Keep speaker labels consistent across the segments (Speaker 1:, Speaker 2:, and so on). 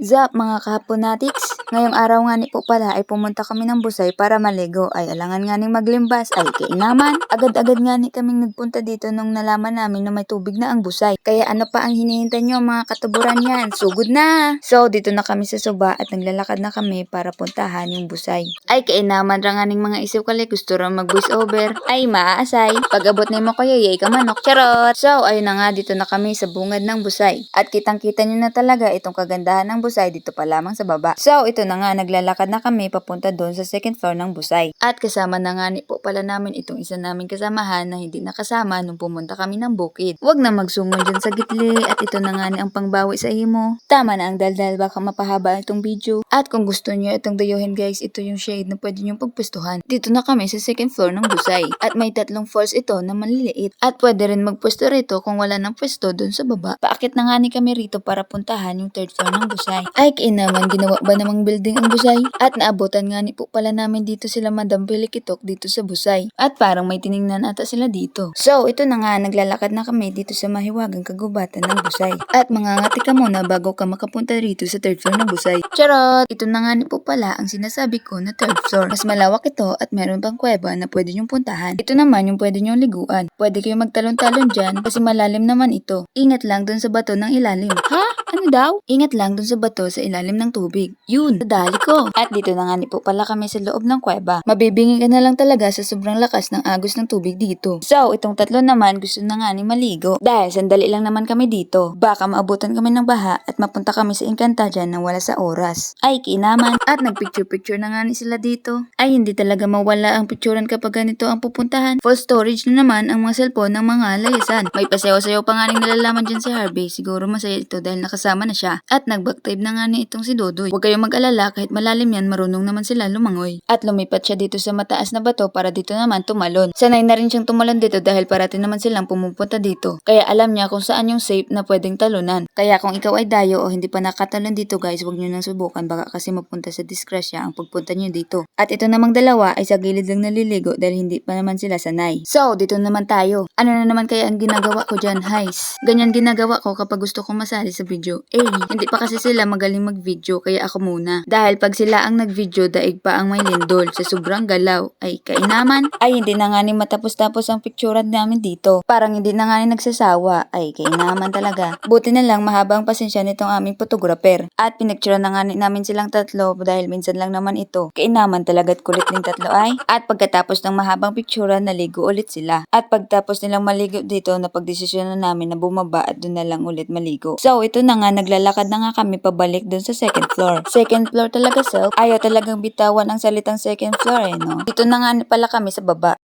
Speaker 1: Zap mga kahaponatics! Ngayong araw nga ni po pala ay pumunta kami ng Busay para maligo. Ay alangan nga ning maglimbas. Ay kainaman. Agad-agad nga ni kaming nagpunta dito nung nalaman namin na may tubig na ang Busay. Kaya ano pa ang hinihintay nyo mga katuburan yan? Sugod na! So dito na kami sa Suba at naglalakad na kami para puntahan yung Busay. Ay kainaman ra nga ning mga isiw kali gusto ra mag voice over. Ay maaasay. Pag abot ni mo kayo yay ka manok. Charot! So ayun na nga dito na kami sa bungad ng Busay. At kitang-kita nyo na talaga itong kagandahan ng Busay dito pa lamang sa baba. So ito na nga naglalakad na kami papunta doon sa second floor ng Busay. At kasama na nga ni po pala namin itong isa naming kasamahan na hindi nakasama nung pumunta kami ng bukid. Huwag na magsungon dyan sa gitli at ito na nga ni ang pangbawi sa imo. Tama na ang daldal baka mapahaba itong video. At kung gusto niyo itong dayuhin guys, ito yung shade na pwede niyong pagpwestuhan. Dito na kami sa second floor ng Busay. At may 3 floors ito na maliliit. At pwede rin magpwesto rito kung wala ng pwesto doon sa baba. Paakit na nga ni kami rito para puntahan yung third floor ng Busay. Ay kainaman, ginawa ba namang building ang Busay? At naabutan nga ni po pala namin dito sila Madam Pelikitok dito sa Busay. At parang may tiningnan ata sila dito. So ito na nga, naglalakad na kami dito sa mahiwagang kagubatan ng Busay. At mangangati ka muna bago ka makapunta rito sa third floor ng Busay. Charot! Ito na nga ni po pala ang sinasabi ko na third floor. Mas malawak ito at meron pang kuweba na pwede nyong puntahan. Ito naman yung pwede nyong liguan. Pwede kayo magtalon-talon dyan kasi malalim naman ito. Ingat lang dun sa bato ng ilalim. Ha? Ano daw? Ingat lang dun sa bato sa ilalim ng tubig. Yun, nadali ko. At dito na nga ni po pala kami sa loob ng kuweba. Mabibingi ka na lang talaga sa sobrang lakas ng agos ng tubig dito. So, itong 3 naman gusto na nga ni maligo. Dahil sandali lang naman kami dito. Baka maabutan kami ng baha at mapunta kami sa Encantadia nang wala sa oras. Ay, kinaman. At nagpicture-picture na nga ni sila dito. Ay, hindi talaga mawala ang picturean kapag ganito ang pupuntahan. Full storage na naman ang mga cellphone ng mga layasan. May pasayaw-sayaw pa nga ning nalalaman dyan si Harvey. Siguro masaya ito dahil nakasama na siya. At nag-backdive na nga ni itong si Dodoy. Huwag kayong mag-alala kahit malalim yan, marunong naman sila lumangoy. At lumipat siya dito sa mataas na bato para dito naman tumalon. Sanay na rin siyang tumalon dito dahil parati naman silang pumupunta dito. Kaya alam niya kung saan yung safe na pwedeng talunan. Kaya kung ikaw ay dayo o hindi pa nakatalon dito guys, huwag nyo nang subukan baka kasi mapunta sa disgrasya ang pagpunta nyo dito. At ito namang dalawa ay sa gilid lang naliligo dahil hindi pa naman sila sanay. So, dito naman tayo. Ano na naman kaya ang ginagawa ko dyan, guys? Ganyan ginagawa ko kapag gusto kong masali sa video. Hindi pa kasi sila magaling mag-video kaya ako muna. Dahil pag sila ang nag-video, daig pa ang may lindol sa sobrang galaw. Ay kainaman. Ay hindi na nga ni matapos-tapos ang picturean namin dito. Parang hindi na nga ni nagsasawa. Ay kainaman talaga. Buti na lang mahabang pasensya nitong aming photographer. At pinicturean na nga namin silang 3 dahil minsan lang naman ito. Kainaman talaga't kulit ng 3 ay. At pagkatapos ng mahabang picturean, naligo ulit sila. At pagtapos nilang maligo dito, napagdesisyon na namin na bumaba at doon na lang ulit maligo. So ito na nga, naglalakad na nga kami pabalik doon sa second floor. Second floor talaga self. Ayaw talagang bitawan ang salitang second floor no? Dito na nga pala kami sa baba.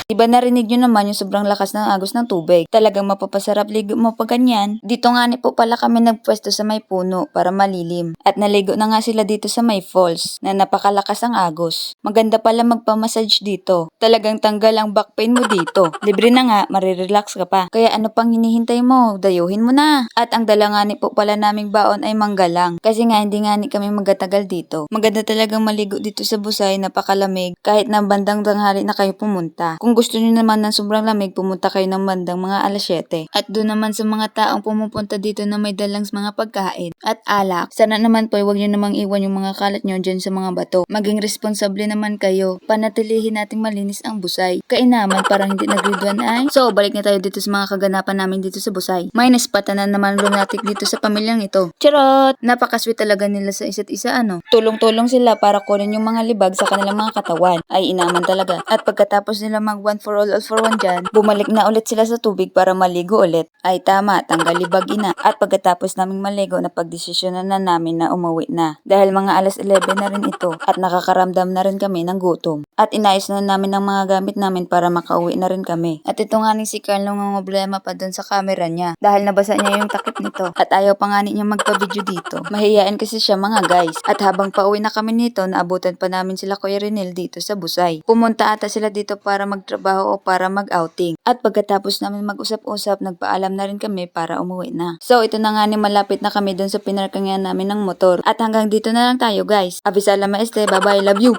Speaker 1: Diba narinig nyo naman yung sobrang lakas ng agos ng tubig? Talagang mapapasarap ligo mo pag ganyan. Dito nga ni po pala kami nagpwesto sa may puno para malilim. At naligo na nga sila dito sa may falls na napakalakas ang agos. Maganda pala magpamassage dito. Talagang tanggal ang back pain mo dito. Libre na nga, marirelax ka pa. Kaya ano pang hinihintay mo? Dayuhin mo na. At ang dala nga ni po pala naming baon ay mangga lang. Kasi nga hindi nga ni kami magatagal dito. Maganda talagang maligo dito sa Busay, napakalamig. Kahit na bandang tanghali na kayo pumunta. Kung gusto niyo naman ng sobrang lamig, pumunta kayo ng bandang mga alas 7. At doon naman sa mga taong pumupunta dito na may dalang mga pagkain at alak, sana naman po huwag niyo namang iwan yung mga kalat niyo dyan sa mga bato. Maging responsable naman kayo. Panatilihin nating malinis ang Busay. Kainaman parang hindi nagriduan ay. So, balik na tayo dito sa mga kaganapan namin dito sa Busay. May naspatanan naman lunatic dito sa pamilyang ito. Charot! Napakasweet talaga nila sa isa't isa ano. Tulong-tulong sila para kunin yung mga libag sa kanilang mga katawan. Ay inaman talaga. At pagkatapos nila mag one for all for one dyan, bumalik na ulit sila sa tubig para maligo ulit. Ay tama, tanggal libag ina. At pagkatapos naming maligo, napagdesisyonan na namin na umuwi na. Dahil mga alas 11 na rin ito at nakakaramdam na rin kami ng gutom. At inayos na namin ang mga gamit namin para makauwi na rin kami. At ito nga ni si Carl nung problema pa dun sa camera niya dahil nabasa niya yung takip nito at ayaw pa nga niya magpa-video dito. Mahihain kasi siya mga guys. At habang pauwi na kami nito, naabutan pa namin sila Kuya Renel dito sa Busay. Pumunta ata sila dito para magtrabaho o para mag-outing. At pagkatapos namin mag-usap-usap, nagpaalam na rin kami para umuwi na. So ito na nga ni malapit na kami dun sa pinarkangan namin ng motor. At hanggang dito na lang tayo guys. Avisala maeste, bye bye, love you!